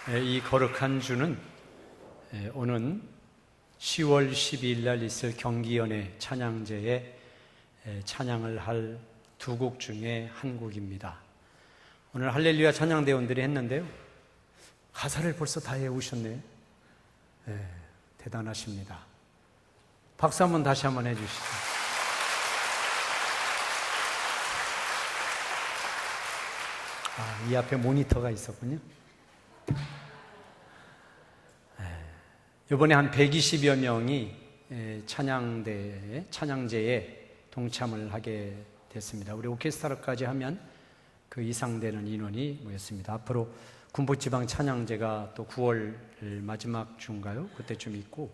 이 거룩한 주는 오는 10월 12일 날 있을 경기연회 찬양제에 찬양을 할 두 곡 중에 한 곡입니다. 오늘 할렐루야 찬양대원들이 했는데요, 가사를 벌써 다 외우셨네요. 대단하십니다. 박수 한번 다시 한번 해주시죠. 이 앞에 모니터가 있었군요. 이번에 한 120여 명이 찬양제에 동참을 하게 됐습니다. 우리 오케스트라까지 하면 그 이상 되는 인원이 모였습니다. 앞으로 군포지방 찬양제가 또 9월 마지막 주인가요? 그때쯤 있고,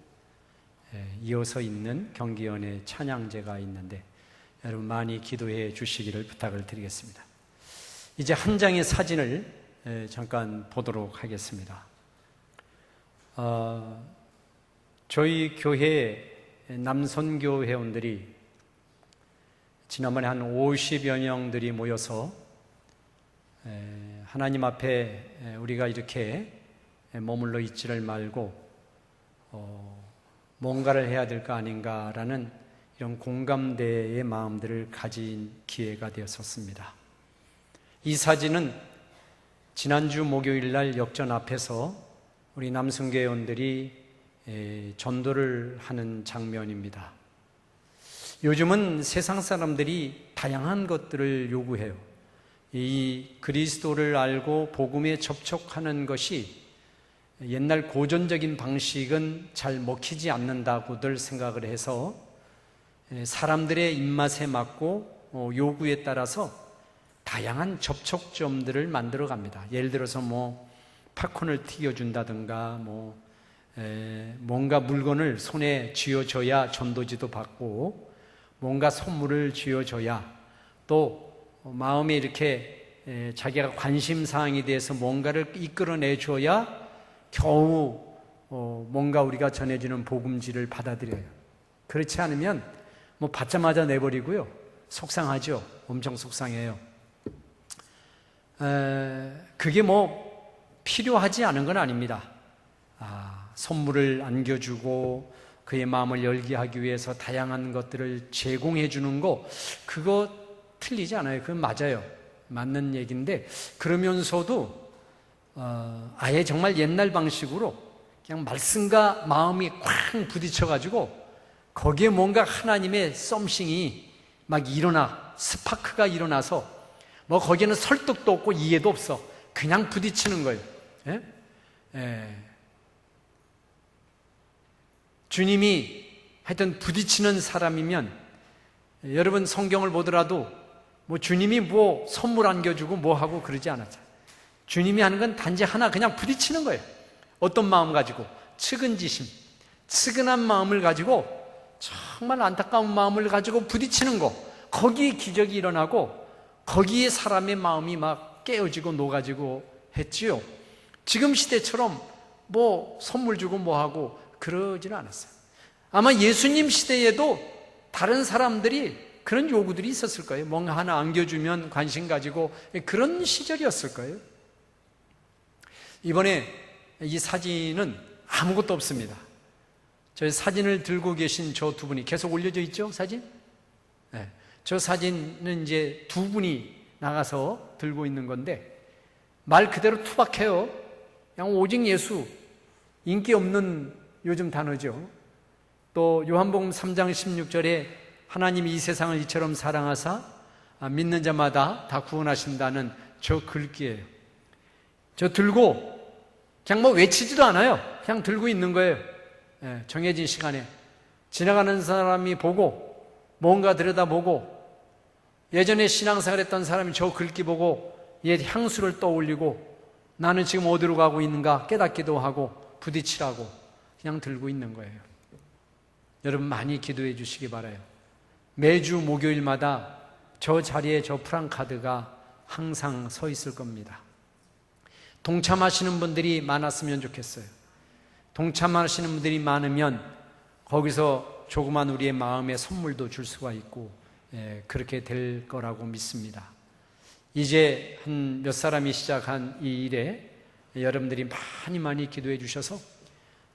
이어서 있는 경기연회 찬양제가 있는데 여러분 많이 기도해 주시기를 부탁을 드리겠습니다. 이제 한 장의 사진을 잠깐 보도록 하겠습니다. 저희 교회 남선교 회원들이 지난번에 한 50여 명들이 모여서 하나님 앞에 우리가 이렇게 머물러 있지를 말고 뭔가를 해야 될 거 아닌가라는 이런 공감대의 마음들을 가진 기회가 되었었습니다. 이 사진은 지난주 목요일 날 역전 앞에서 우리 남선교 회원들이 전도를 하는 장면입니다. 요즘은 세상 사람들이 다양한 것들을 요구해요. 이 그리스도를 알고 복음에 접촉하는 것이 옛날 고전적인 방식은 잘 먹히지 않는다고들 생각을 해서 사람들의 입맛에 맞고 요구에 따라서 다양한 접촉점들을 만들어 갑니다. 예를 들어서 팝콘을 튀겨준다든가 뭔가 물건을 손에 쥐어줘야 전도지도 받고, 뭔가 선물을 쥐어줘야, 또 마음에 이렇게 자기가 관심사항에 대해서 뭔가를 이끌어내줘야 겨우 뭔가 우리가 전해주는 복음지를 받아들여요. 그렇지 않으면 받자마자 내버리고요, 속상하죠. 엄청 속상해요. 그게 필요하지 않은 건 아닙니다. 선물을 안겨주고 그의 마음을 열게 하기 위해서 다양한 것들을 제공해 주는 거, 그거 틀리지 않아요. 그건 맞아요. 맞는 얘기인데, 그러면서도 아예 정말 옛날 방식으로 그냥 말씀과 마음이 쾅 부딪혀가지고 거기에 뭔가 하나님의 썸씽이 막 스파크가 일어나서 거기에는 설득도 없고 이해도 없어. 그냥 부딪히는 거예요. 주님이 하여튼 부딪히는 사람이면, 여러분 성경을 보더라도 주님이 선물 안겨주고 하고 그러지 않았잖아요. 주님이 하는 건 단지 하나, 그냥 부딪히는 거예요. 어떤 마음 가지고? 측은지심, 측은한 마음을 가지고, 정말 안타까운 마음을 가지고 부딪히는 거, 거기에 기적이 일어나고 거기에 사람의 마음이 막 깨어지고 녹아지고 했지요. 지금 시대처럼 선물 주고 하고 그러지는 않았어요. 아마 예수님 시대에도 다른 사람들이 그런 요구들이 있었을 거예요. 뭔가 하나 안겨주면 관심 가지고, 그런 시절이었을 거예요. 이번에 이 사진은 아무것도 없습니다. 저희 사진을 들고 계신 저 두 분이 계속 올려져 있죠, 사진? 네. 저 사진은 이제 두 분이 나가서 들고 있는 건데, 말 그대로 투박해요. 그냥 오직 예수, 인기 없는 요즘 단어죠. 또 요한복음 3장 16절에 하나님이 이 세상을 이처럼 사랑하사 믿는 자마다 다 구원하신다는 저 글귀예요. 저 들고 그냥 외치지도 않아요. 그냥 들고 있는 거예요. 정해진 시간에 지나가는 사람이 보고, 뭔가 들여다보고, 예전에 신앙생활 했던 사람이 저 글귀 보고 옛 향수를 떠올리고, 나는 지금 어디로 가고 있는가 깨닫기도 하고 부딪히라고 그냥 들고 있는 거예요. 여러분 많이 기도해 주시기 바라요. 매주 목요일마다 저 자리에 저 프랑카드가 항상 서 있을 겁니다. 동참하시는 분들이 많았으면 좋겠어요. 동참하시는 분들이 많으면 거기서 조그만 우리의 마음에 선물도 줄 수가 있고, 그렇게 될 거라고 믿습니다. 이제 한 몇 사람이 시작한 이 일에 여러분들이 많이 기도해 주셔서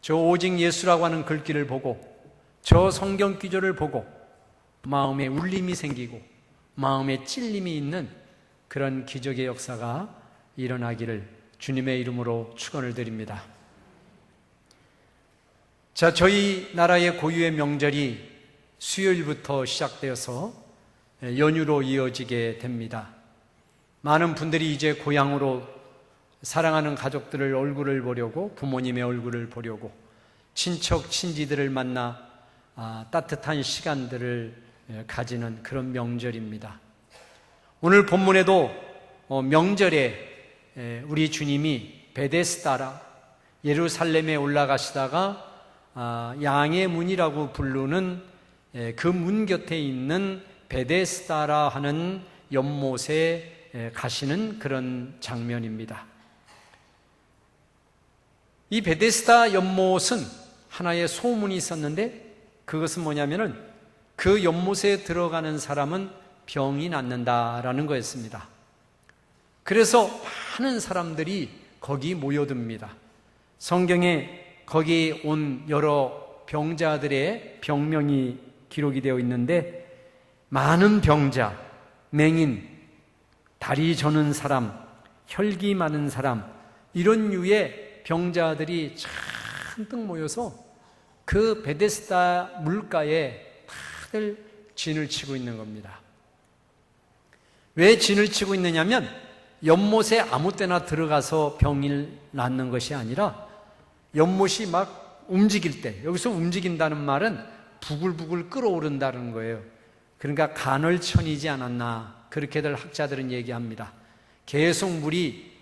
저 오직 예수라고 하는 글귀를 보고 저 성경 구절을 보고 마음에 울림이 생기고 마음에 찔림이 있는 그런 기적의 역사가 일어나기를 주님의 이름으로 축원을 드립니다. 자, 저희 나라의 고유의 명절이 수요일부터 시작되어서 연휴로 이어지게 됩니다. 많은 분들이 이제 고향으로 사랑하는 가족들을 얼굴을 보려고, 부모님의 얼굴을 보려고, 친척 친지들을 만나 따뜻한 시간들을 가지는 그런 명절입니다. 오늘 본문에도 명절에 우리 주님이 베데스다라 예루살렘에 올라가시다가 양의 문이라고 부르는 그 문 곁에 있는 베데스다라 하는 연못에 가시는 그런 장면입니다. 이 베데스다 연못은 하나의 소문이 있었는데 그것은 뭐냐면은 그 연못에 들어가는 사람은 병이 낫는다라는 거였습니다. 그래서 많은 사람들이 거기 모여듭니다. 성경에 거기 온 여러 병자들의 병명이 기록이 되어 있는데 많은 병자, 맹인, 다리 저는 사람, 혈기 많은 사람 이런 류의 병자들이 잔뜩 모여서 그 베데스다 물가에 다들 진을 치고 있는 겁니다. 왜 진을 치고 있느냐면 연못에 아무 때나 들어가서 병을 낫는 것이 아니라 연못이 막 움직일 때, 여기서 움직인다는 말은 부글부글 끓어오른다는 거예요. 그러니까 간헐천이지 않았나 그렇게들 학자들은 얘기합니다. 계속 물이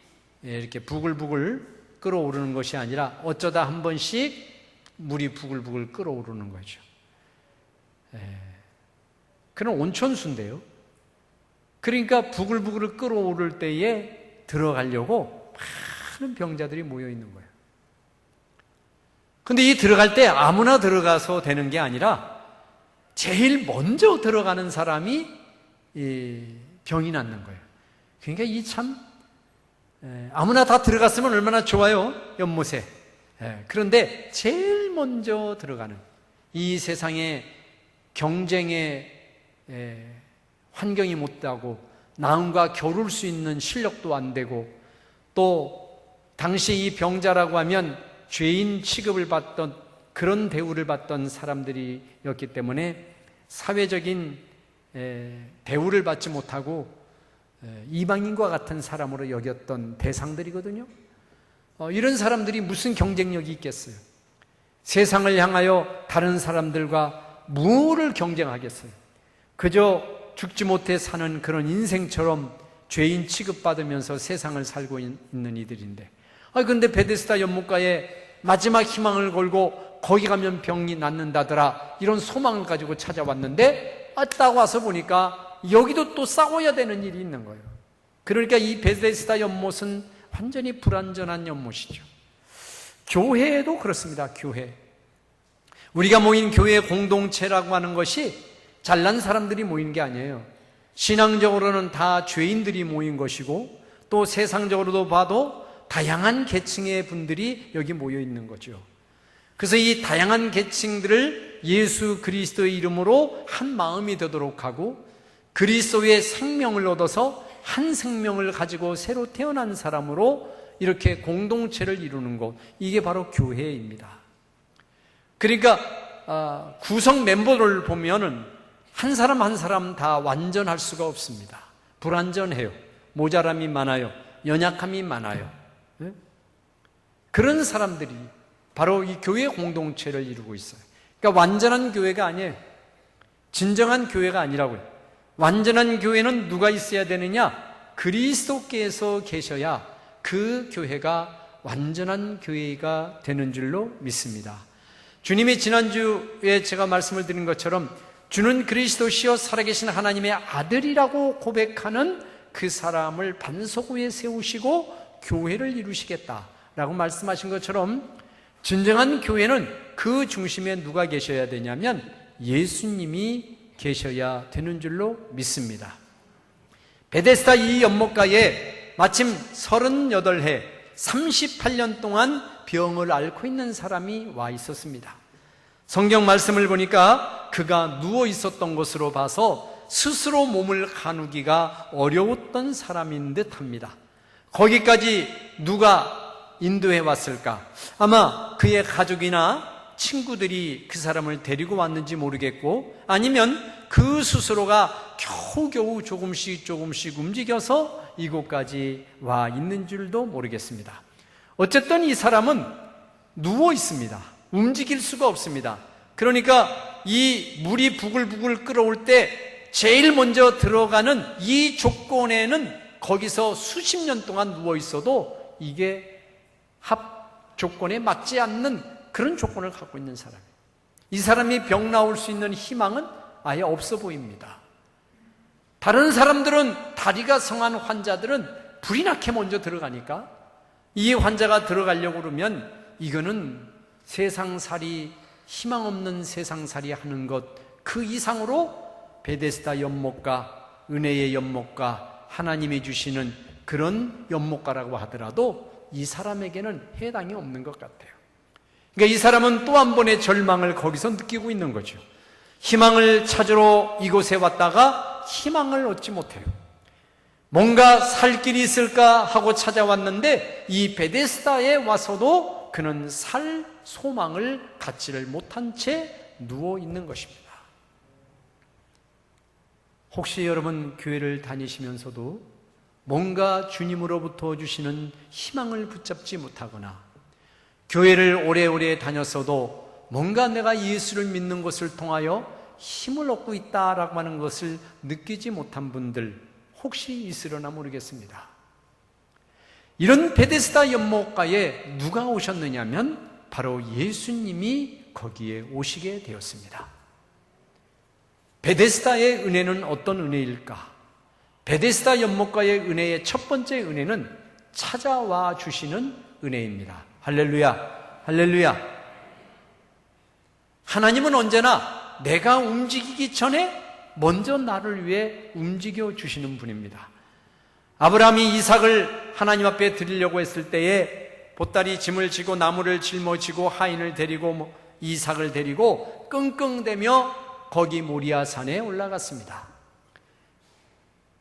이렇게 부글부글 끓어오르는 것이 아니라 어쩌다 한 번씩 물이 부글부글 끓어오르는 거죠. 그런 온천수인데요. 그러니까 부글부글 끓어오를 때에 들어가려고 많은 병자들이 모여 있는 거예요. 근데 이 들어갈 때 아무나 들어가서 되는 게 아니라 제일 먼저 들어가는 사람이 병이 낫는 거예요. 그러니까 이 참 아무나 다 들어갔으면 얼마나 좋아요, 연못에. 그런데 제일 먼저 들어가는 이 세상에 경쟁의 환경이 못하고 나음과 겨룰 수 있는 실력도 안 되고 또 당시 이 병자라고 하면 죄인 취급을 받던 그런 대우를 받던 사람들이었기 때문에 사회적인 대우를 받지 못하고 이방인과 같은 사람으로 여겼던 대상들이거든요. 이런 사람들이 무슨 경쟁력이 있겠어요? 세상을 향하여 다른 사람들과 뭐를 경쟁하겠어요? 그저 죽지 못해 사는 그런 인생처럼 죄인 취급받으면서 세상을 살고 있는 이들인데, 그런데 베데스다 연못가에 마지막 희망을 걸고 거기 가면 병이 낫는다더라 이런 소망을 가지고 찾아왔는데 딱 와서 보니까 여기도 또 싸워야 되는 일이 있는 거예요. 그러니까 이 베데스다 연못은 완전히 불완전한 연못이죠. 교회도 그렇습니다. 교회, 우리가 모인 교회 공동체라고 하는 것이 잘난 사람들이 모인 게 아니에요. 신앙적으로는 다 죄인들이 모인 것이고 또 세상적으로도 봐도 다양한 계층의 분들이 여기 모여 있는 거죠. 그래서 이 다양한 계층들을 예수 그리스도의 이름으로 한 마음이 되도록 하고 그리스도의 생명을 얻어서 한 생명을 가지고 새로 태어난 사람으로 이렇게 공동체를 이루는 것, 이게 바로 교회입니다. 그러니까 구성 멤버를 보면은 한 사람 한 사람 다 완전할 수가 없습니다. 불완전해요. 모자람이 많아요. 연약함이 많아요. 그런 사람들이 바로 이 교회 공동체를 이루고 있어요. 그러니까 완전한 교회가 아니에요. 진정한 교회가 아니라고요. 완전한 교회는 누가 있어야 되느냐? 그리스도께서 계셔야 그 교회가 완전한 교회가 되는 줄로 믿습니다. 주님이 지난주에 제가 말씀을 드린 것처럼 주는 그리스도시요 살아계신 하나님의 아들이라고 고백하는 그 사람을 반석 위에 세우시고 교회를 이루시겠다라고 말씀하신 것처럼 진정한 교회는 그 중심에 누가 계셔야 되냐면 예수님이 계셔야 되는 줄로 믿습니다. 베데스다 이 연못가에 마침 38해 38년 동안 병을 앓고 있는 사람이 와 있었습니다. 성경 말씀을 보니까 그가 누워 있었던 것으로 봐서 스스로 몸을 가누기가 어려웠던 사람인 듯합니다. 거기까지 누가 인도해 왔을까? 아마 그의 가족이나 친구들이 그 사람을 데리고 왔는지 모르겠고, 아니면 그 스스로가 겨우겨우 조금씩 움직여서 이곳까지 와 있는 줄도 모르겠습니다. 어쨌든 이 사람은 누워 있습니다. 움직일 수가 없습니다. 그러니까 이 물이 부글부글 끓어올 때 제일 먼저 들어가는 이 조건에는 거기서 수십 년 동안 누워 있어도 이게 합 조건에 맞지 않는 그런 조건을 갖고 있는 사람이에요. 이 사람이 병 나올 수 있는 희망은 아예 없어 보입니다. 다른 사람들은, 다리가 성한 환자들은 불이 나게 먼저 들어가니까 이 환자가 들어가려고 그러면 이거는 세상살이, 희망 없는 세상살이 하는 것 그 이상으로 베데스다 연못가, 은혜의 연못가, 하나님이 주시는 그런 연못가라고 하더라도 이 사람에게는 해당이 없는 것 같아요. 그러니까 이 사람은 또 한 번의 절망을 거기서 느끼고 있는 거죠. 희망을 찾으러 이곳에 왔다가 희망을 얻지 못해요. 뭔가 살 길이 있을까 하고 찾아왔는데 이 베데스다에 와서도 그는 살 소망을 갖지를 못한 채 누워 있는 것입니다. 혹시 여러분 교회를 다니시면서도 뭔가 주님으로부터 주시는 희망을 붙잡지 못하거나, 교회를 오래오래 다녔어도 뭔가 내가 예수를 믿는 것을 통하여 힘을 얻고 있다라고 하는 것을 느끼지 못한 분들 혹시 있으려나 모르겠습니다. 이런 베데스다 연못가에 누가 오셨느냐면 바로 예수님이 거기에 오시게 되었습니다. 베데스다의 은혜는 어떤 은혜일까? 베데스다 연못가의 은혜의 첫 번째 은혜는 찾아와 주시는 은혜입니다. 할렐루야, 할렐루야. 하나님은 언제나 내가 움직이기 전에 먼저 나를 위해 움직여 주시는 분입니다. 아브라함이 이삭을 하나님 앞에 드리려고 했을 때에 보따리 짐을 지고 나무를 짊어지고 하인을 데리고 이삭을 데리고 끙끙대며 거기 모리아 산에 올라갔습니다.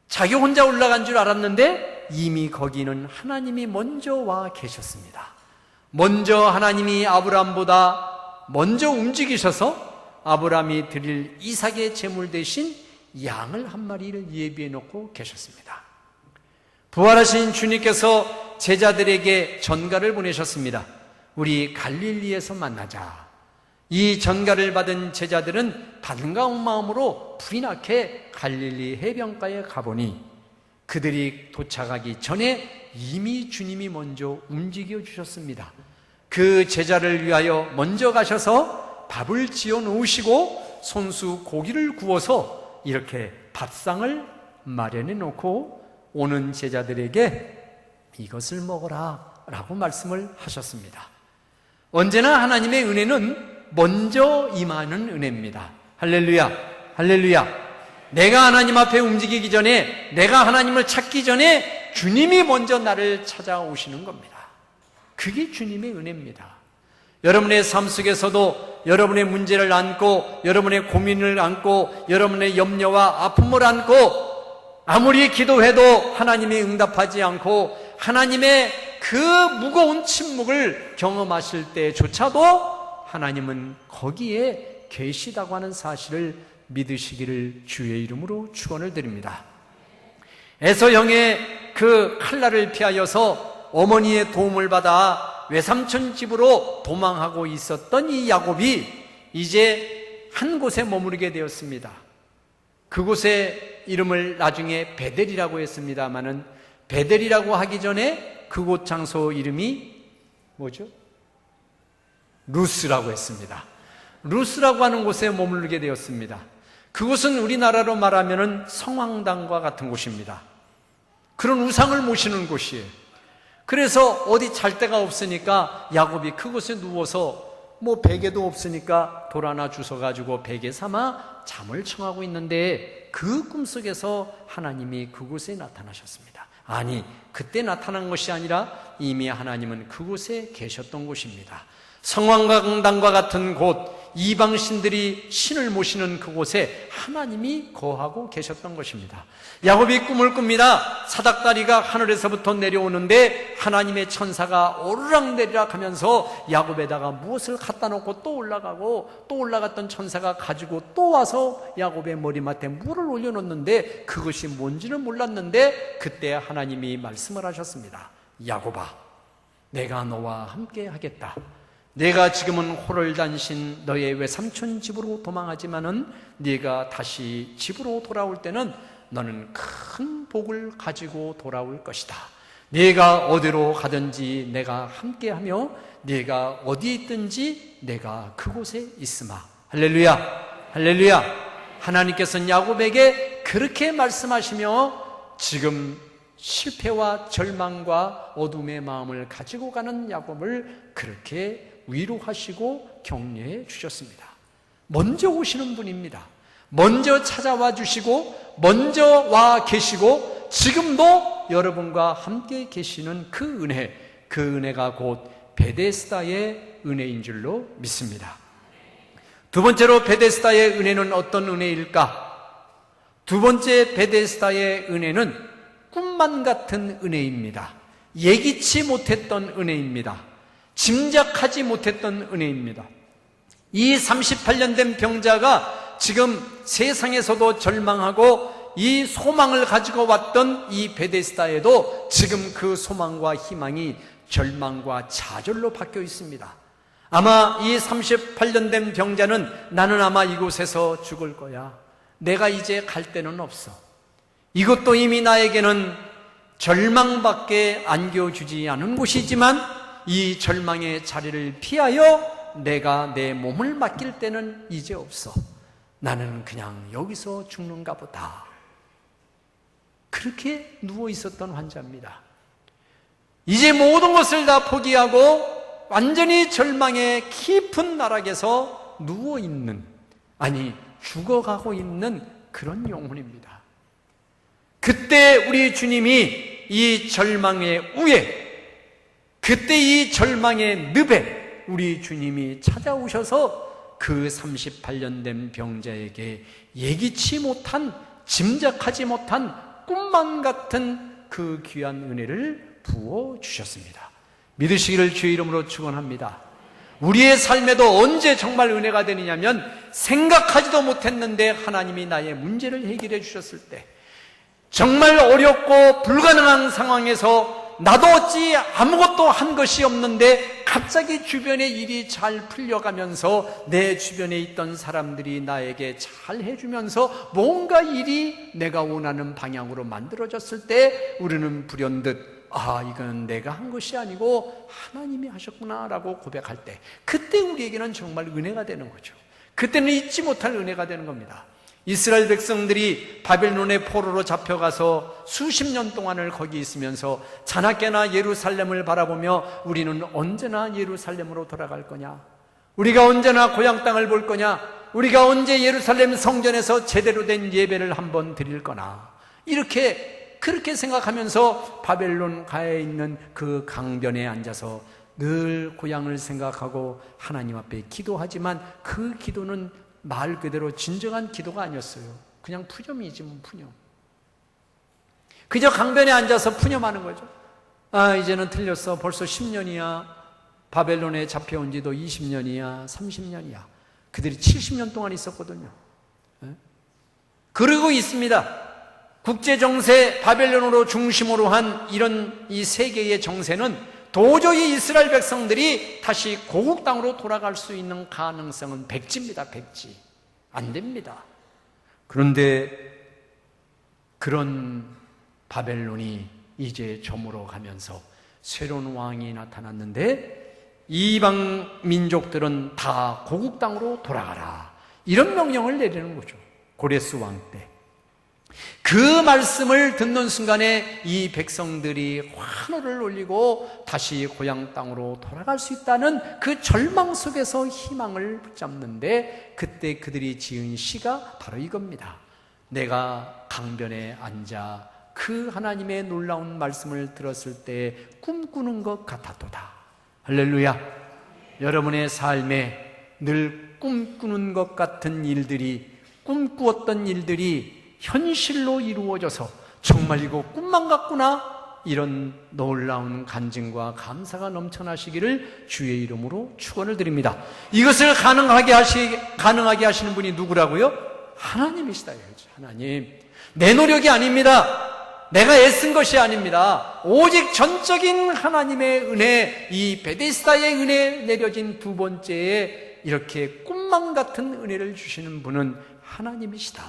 자기 혼자 올라간 줄 알았는데 이미 거기는 하나님이 먼저 와 계셨습니다. 먼저 하나님이 아브라함보다 먼저 움직이셔서 아브라함이 드릴 이삭의 제물 대신 양을 한 마리를 예비해 놓고 계셨습니다. 부활하신 주님께서 제자들에게 전가를 보내셨습니다. 우리 갈릴리에서 만나자. 이 전가를 받은 제자들은 반가운 마음으로 불이 나게 갈릴리 해변가에 가보니 그들이 도착하기 전에 이미 주님이 먼저 움직여 주셨습니다. 그 제자를 위하여 먼저 가셔서 밥을 지어 놓으시고 손수 고기를 구워서 이렇게 밥상을 마련해 놓고 오는 제자들에게 이것을 먹어라 라고 말씀을 하셨습니다. 언제나 하나님의 은혜는 먼저 임하는 은혜입니다. 할렐루야, 할렐루야. 내가 하나님 앞에 움직이기 전에, 내가 하나님을 찾기 전에 주님이 먼저 나를 찾아오시는 겁니다. 그게 주님의 은혜입니다. 여러분의 삶 속에서도 여러분의 문제를 안고, 여러분의 고민을 안고, 여러분의 염려와 아픔을 안고 아무리 기도해도 하나님이 응답하지 않고 하나님의 그 무거운 침묵을 경험하실 때조차도 하나님은 거기에 계시다고 하는 사실을 믿으시기를 주의 이름으로 축원을 드립니다. 에서 형의 그 칼날을 피하여서 어머니의 도움을 받아 외삼촌 집으로 도망하고 있었던 이 야곱이 이제 한 곳에 머무르게 되었습니다. 그곳의 이름을 나중에 베델이라고 했습니다마는 베델이라고 하기 전에 그곳 장소 이름이 뭐죠? 루스라고 했습니다. 루스라고 하는 곳에 머무르게 되었습니다. 그곳은 우리나라로 말하면 성황당과 같은 곳입니다. 그런 우상을 모시는 곳이에요. 그래서 어디 잘 데가 없으니까 야곱이 그곳에 누워서 베개도 없으니까 돌 하나 주워가지고 베개 삼아 잠을 청하고 있는데 그 꿈속에서 하나님이 그곳에 나타나셨습니다. 아니, 그때 나타난 것이 아니라 이미 하나님은 그곳에 계셨던 곳입니다. 성왕강당과 같은 곳, 이방신들이 신을 모시는 그곳에 하나님이 거하고 계셨던 것입니다. 야곱이 꿈을 꿉니다. 사닥다리가 하늘에서부터 내려오는데 하나님의 천사가 오르락내리락 하면서 야곱에다가 무엇을 갖다 놓고 또 올라가고, 또 올라갔던 천사가 가지고 또 와서 야곱의 머리맡에 물을 올려놓는데 그것이 뭔지는 몰랐는데 그때 하나님이 말씀을 하셨습니다. 야곱아, 내가 너와 함께 하겠다. 내가 지금은 호를 단신 너의 외삼촌 집으로 도망하지만은 네가 다시 집으로 돌아올 때는 너는 큰 복을 가지고 돌아올 것이다. 네가 어디로 가든지 내가 함께하며 네가 어디 있든지 내가 그곳에 있으마. 할렐루야, 할렐루야. 하나님께서는 야곱에게 그렇게 말씀하시며 지금 실패와 절망과 어둠의 마음을 가지고 가는 야곱을 그렇게 위로하시고 격려해 주셨습니다. 먼저 오시는 분입니다. 먼저 찾아와 주시고 먼저 와 계시고 지금도 여러분과 함께 계시는 그 은혜, 그 은혜가 곧 베데스다의 은혜인 줄로 믿습니다. 두 번째로 베데스다의 은혜는 어떤 은혜일까? 두 번째 베데스다의 은혜는 꿈만 같은 은혜입니다. 예기치 못했던 은혜입니다. 짐작하지 못했던 은혜입니다. 이 38년 된 병자가 지금 세상에서도 절망하고 이 소망을 가지고 왔던 이 베데스다에도 지금 그 소망과 희망이 절망과 좌절로 바뀌어 있습니다. 아마 이 38년 된 병자는 나는 아마 이곳에서 죽을 거야. 내가 이제 갈 데는 없어. 이것도 이미 나에게는 절망밖에 안겨주지 않은 곳이지만 이 절망의 자리를 피하여 내가 내 몸을 맡길 때는 이제 없어. 나는 그냥 여기서 죽는가 보다. 그렇게 누워 있었던 환자입니다. 이제 모든 것을 다 포기하고 완전히 절망의 깊은 나락에서 누워 있는, 아니 죽어가고 있는 그런 영혼입니다. 그때 우리 주님이 이 절망의 우에, 그때 이 절망의 늪에 우리 주님이 찾아오셔서 그 38년 된 병자에게 예기치 못한, 짐작하지 못한 꿈만 같은 그 귀한 은혜를 부어주셨습니다. 믿으시기를 주의 이름으로 축원합니다. 우리의 삶에도 언제 정말 은혜가 되느냐면 생각하지도 못했는데 하나님이 나의 문제를 해결해 주셨을 때, 정말 어렵고 불가능한 상황에서 나도 어찌 아무것도 한 것이 없는데 갑자기 주변의 일이 잘 풀려가면서 내 주변에 있던 사람들이 나에게 잘 해주면서 뭔가 일이 내가 원하는 방향으로 만들어졌을 때 우리는 불현듯 이건 내가 한 것이 아니고 하나님이 하셨구나 라고 고백할 때, 그때 우리에게는 정말 은혜가 되는 거죠. 그때는 잊지 못할 은혜가 되는 겁니다. 이스라엘 백성들이 바벨론의 포로로 잡혀가서 수십 년 동안을 거기 있으면서 자나깨나 예루살렘을 바라보며 우리는 언제나 예루살렘으로 돌아갈 거냐, 우리가 언제나 고향 땅을 볼 거냐, 우리가 언제 예루살렘 성전에서 제대로 된 예배를 한번 드릴 거나, 그렇게 생각하면서 바벨론 가에 있는 그 강변에 앉아서 늘 고향을 생각하고 하나님 앞에 기도하지만 그 기도는 말 그대로 진정한 기도가 아니었어요. 그냥 푸념이지 뭐, 푸념. 그저 강변에 앉아서 푸념하는 거죠. 이제는 틀렸어. 벌써 10년이야. 바벨론에 잡혀온 지도 20년이야. 30년이야. 그들이 70년 동안 있었거든요. 그러고 있습니다. 국제정세, 바벨론으로 중심으로 한 이런 이 세계의 정세는 도저히 이스라엘 백성들이 다시 고국 땅으로 돌아갈 수 있는 가능성은 백지입니다. 백지. 안 됩니다. 그런데 그런 바벨론이 이제 저물어 가면서 새로운 왕이 나타났는데 이방 민족들은 다 고국 땅으로 돌아가라, 이런 명령을 내리는 거죠. 고레스 왕 때. 그 말씀을 듣는 순간에 이 백성들이 환호를 올리고 다시 고향 땅으로 돌아갈 수 있다는 그 절망 속에서 희망을 붙잡는데, 그때 그들이 지은 시가 바로 이겁니다. 내가 강변에 앉아 그 하나님의 놀라운 말씀을 들었을 때 꿈꾸는 것 같았도다. 할렐루야. 여러분의 삶에 늘 꿈꾸는 것 같은 일들이, 꿈꾸었던 일들이 현실로 이루어져서 정말 이거 꿈만 같구나, 이런 놀라운 간증과 감사가 넘쳐나시기를 주의 이름으로 축원을 드립니다. 이것을 가능하게 하시는 분이 누구라고요? 하나님이시다. 하나님. 내 노력이 아닙니다. 내가 애쓴 것이 아닙니다. 오직 전적인 하나님의 은혜, 이 베데스다의 은혜 내려진 두 번째에 이렇게 꿈만 같은 은혜를 주시는 분은 하나님이시다.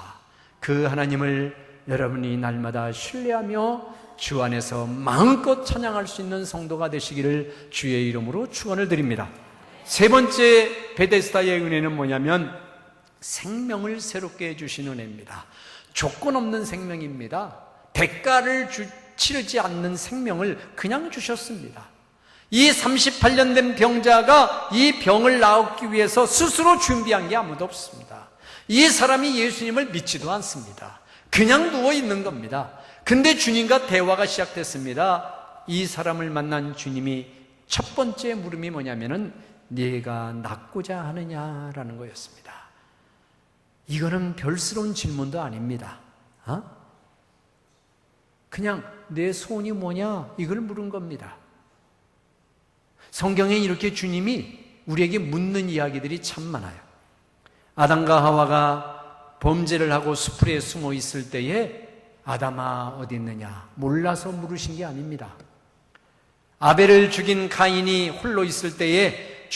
그 하나님을 여러분이 날마다 신뢰하며 주 안에서 마음껏 찬양할 수 있는 성도가 되시기를 주의 이름으로 축원을 드립니다. 세 번째 베데스다의 은혜는 뭐냐면 생명을 새롭게 해주시는 은혜입니다. 조건 없는 생명입니다. 대가를 치르지 않는 생명을 그냥 주셨습니다. 이 38년 된 병자가 이 병을 나았기 위해서 스스로 준비한 게 아무도 없습니다. 이 사람이 예수님을 믿지도 않습니다. 그냥 누워있는 겁니다. 근데 주님과 대화가 시작됐습니다. 이 사람을 만난 주님이 첫 번째 물음이 뭐냐면은 네가 낫고자 하느냐라는 거였습니다. 이거는 별스러운 질문도 아닙니다. 그냥 내 소원이 뭐냐, 이걸 물은 겁니다. 성경에 이렇게 주님이 우리에게 묻는 이야기들이 참 많아요. 아담과 하와가 범죄를 하고 수풀에 숨어 있을 때에 아담아 어디 있느냐 몰라서 물으신 게 아닙니다. 아벨을 죽인 가인이 홀로 있을 때에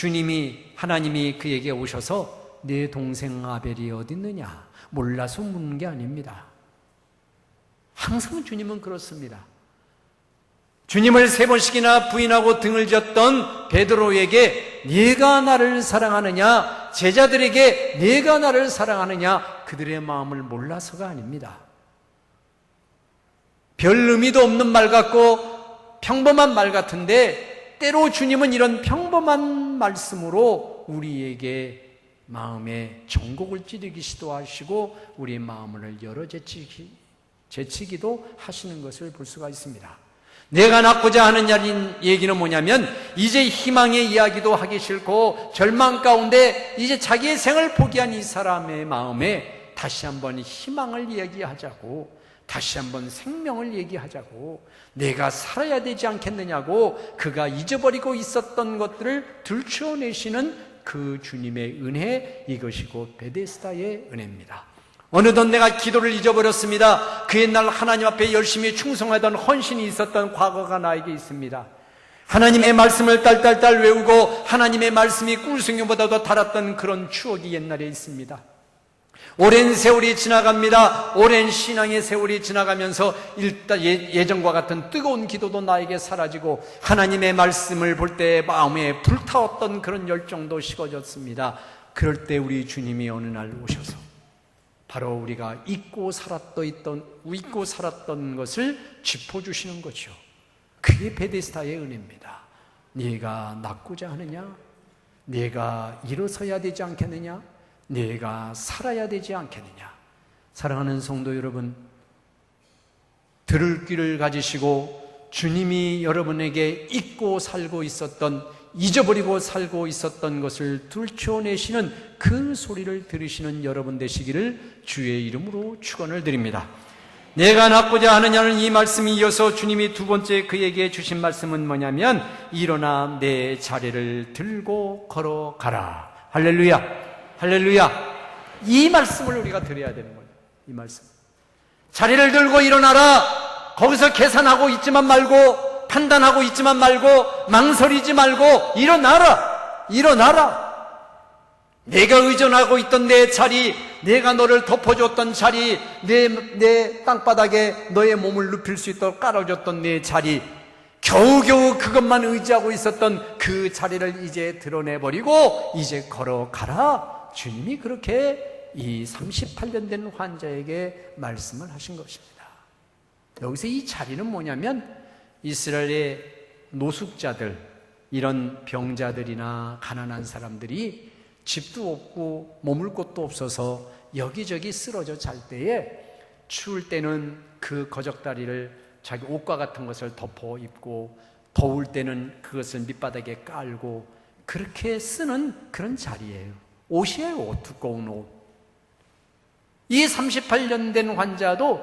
하나님이 그에게 오셔서 내 동생 아벨이 어디 있느냐 몰라서 묻는 게 아닙니다. 항상 주님은 그렇습니다. 주님을 3번씩이나 부인하고 등을 졌던 베드로에게 네가 나를 사랑하느냐, 제자들에게 네가 나를 사랑하느냐, 그들의 마음을 몰라서가 아닙니다. 별 의미도 없는 말 같고 평범한 말 같은데 때로 주님은 이런 평범한 말씀으로 우리에게 마음에 정곡을 찌르기 시도하시고 우리의 마음을 열어 제치기도 하시는 것을 볼 수가 있습니다. 내가 낳고자 하는 얘기는 뭐냐면 이제 희망의 이야기도 하기 싫고 절망 가운데 이제 자기의 생을 포기한 이 사람의 마음에 다시 한번 희망을 얘기하자고, 다시 한번 생명을 얘기하자고, 내가 살아야 되지 않겠느냐고 그가 잊어버리고 있었던 것들을 들추어내시는 그 주님의 은혜, 이것이고 베데스다의 은혜입니다. 어느덧 내가 기도를 잊어버렸습니다. 그 옛날 하나님 앞에 열심히 충성하던 헌신이 있었던 과거가 나에게 있습니다. 하나님의 말씀을 딸딸딸 외우고 하나님의 말씀이 꿀송이보다도 달았던 그런 추억이 옛날에 있습니다. 오랜 세월이 지나갑니다. 오랜 신앙의 세월이 지나가면서 일단 예전과 같은 뜨거운 기도도 나에게 사라지고 하나님의 말씀을 볼 때 마음에 불타왔던 그런 열정도 식어졌습니다. 그럴 때 우리 주님이 어느 날 오셔서 바로 우리가 잊고 살았던 것을 짚어주시는 거죠. 그게 베데스다의 은혜입니다. 네가 낫고자 하느냐? 네가 일어서야 되지 않겠느냐? 네가 살아야 되지 않겠느냐? 사랑하는 성도 여러분, 들을 귀를 가지시고 주님이 여러분에게 잊고 살고 있었던, 잊어버리고 살고 있었던 것을 들춰내시는 그 소리를 들으시는 여러분 되시기를 주의 이름으로 축원을 드립니다. 내가 낫고자 하느냐는 이 말씀이 이어서 주님이 두 번째 그에게 주신 말씀은 뭐냐면 일어나 내 자리를 들고 걸어가라. 할렐루야, 할렐루야. 이 말씀을 우리가 드려야 되는 거예요. 이 말씀. 자리를 들고 일어나라. 거기서 계산하고 있지만 말고, 판단하고 있지만 말고, 망설이지 말고 일어나라. 일어나라. 내가 의존하고 있던 내 자리, 내가 너를 덮어줬던 자리, 내 땅바닥에 너의 몸을 눕힐 수 있도록 깔아줬던 내 자리, 겨우겨우 그것만 의지하고 있었던 그 자리를 이제 드러내버리고 이제 걸어가라. 주님이 그렇게 이 38년 된 환자에게 말씀을 하신 것입니다. 여기서 이 자리는 뭐냐면 이스라엘의 노숙자들, 이런 병자들이나 가난한 사람들이 집도 없고 머물 곳도 없어서 여기저기 쓰러져 잘 때에, 추울 때는 그 거적다리를 자기 옷과 같은 것을 덮어 입고 더울 때는 그것을 밑바닥에 깔고 그렇게 쓰는 그런 자리예요. 옷이에요, 옷, 두꺼운 옷. 이 38년 된 환자도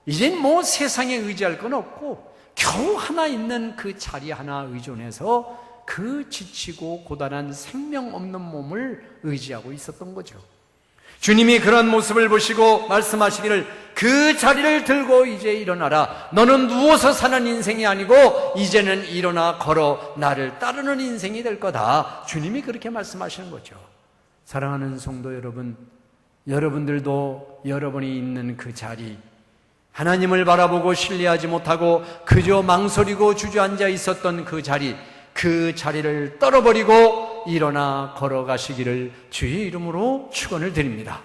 이젠 뭐 세상에 의지할 건 없고 겨우 하나 있는 그 자리 하나 의존해서 그 지치고 고단한 생명 없는 몸을 의지하고 있었던 거죠. 주님이 그런 모습을 보시고 말씀하시기를 그 자리를 들고 이제 일어나라. 너는 누워서 사는 인생이 아니고 이제는 일어나 걸어 나를 따르는 인생이 될 거다. 주님이 그렇게 말씀하시는 거죠. 사랑하는 성도 여러분, 여러분들도 여러분이 있는 그 자리, 하나님을 바라보고 신뢰하지 못하고 그저 망설이고 주저앉아 있었던 그 자리, 그 자리를 떨어버리고 일어나 걸어가시기를 주의 이름으로 축원을 드립니다.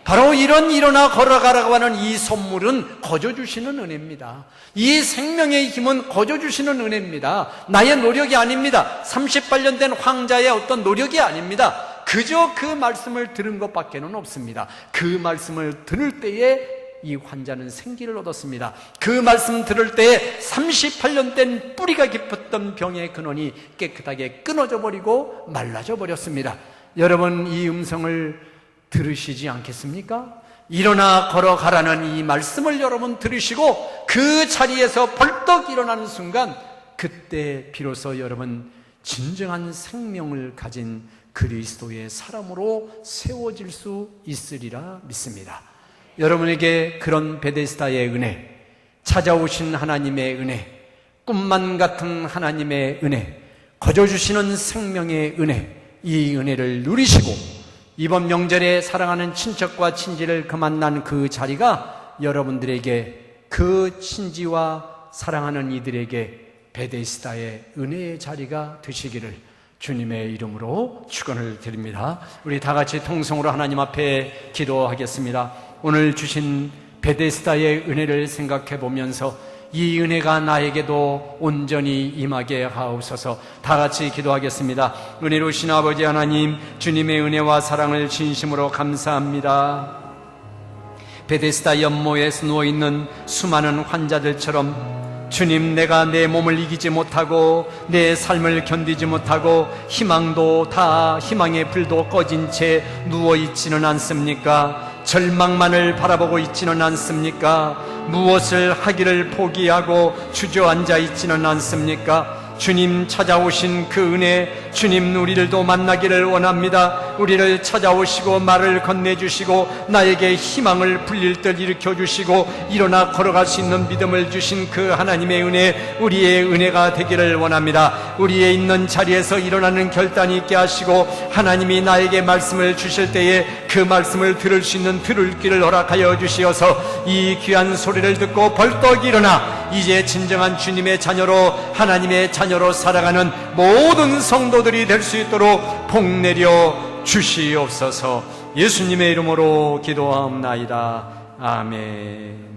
바로 이런 일어나 걸어가라고 하는 이 선물은 거저주시는 은혜입니다. 이 생명의 힘은 거저주시는 은혜입니다. 나의 노력이 아닙니다. 38년 된 황자의 어떤 노력이 아닙니다. 그저 그 말씀을 들은 것밖에는 없습니다. 그 말씀을 들을 때에 이 환자는 생기를 얻었습니다. 그 말씀 들을 때에 38년 된 뿌리가 깊었던 병의 근원이 깨끗하게 끊어져 버리고 말라져 버렸습니다. 여러분, 이 음성을 들으시지 않겠습니까? 일어나 걸어가라는 이 말씀을 여러분 들으시고 그 자리에서 벌떡 일어나는 순간, 그때 비로소 여러분 진정한 생명을 가진 그리스도의 사람으로 세워질 수 있으리라 믿습니다. 여러분에게 그런 베데스다의 은혜, 찾아오신 하나님의 은혜, 꿈만 같은 하나님의 은혜, 거저주시는 생명의 은혜, 이 은혜를 누리시고 이번 명절에 사랑하는 친척과 친지를 만난 그 자리가 여러분들에게, 그 친지와 사랑하는 이들에게 베데스다의 은혜의 자리가 되시기를 주님의 이름으로 축원을 드립니다. 우리 다 같이 통성으로 하나님 앞에 기도하겠습니다. 오늘 주신 베데스다의 은혜를 생각해 보면서 이 은혜가 나에게도 온전히 임하게 하옵소서. 다 같이 기도하겠습니다. 은혜로우신 아버지 하나님, 주님의 은혜와 사랑을 진심으로 감사합니다. 베데스다 연못에 누워있는 수많은 환자들처럼 주님, 내가 내 몸을 이기지 못하고 내 삶을 견디지 못하고 희망의 불도 꺼진 채 누워있지는 않습니까? 절망만을 바라보고 있지는 않습니까? 무엇을 하기를 포기하고 주저앉아 있지는 않습니까? 주님 찾아오신 그 은혜, 주님 우리들도 만나기를 원합니다. 우리를 찾아오시고 말을 건네주시고 나에게 희망을 불릴 듯 일으켜주시고 일어나 걸어갈 수 있는 믿음을 주신 그 하나님의 은혜, 우리의 은혜가 되기를 원합니다. 우리의 있는 자리에서 일어나는 결단이 있게 하시고 하나님이 나에게 말씀을 주실 때에 그 말씀을 들을 수 있는 들을 귀를 허락하여 주시어서 이 귀한 소리를 듣고 벌떡 일어나 이제 진정한 주님의 자녀로, 하나님의 자녀로 살아가는 모든 성도들이 될 수 있도록 복 내려 주시옵소서. 예수님의 이름으로 기도하옵나이다. 아멘.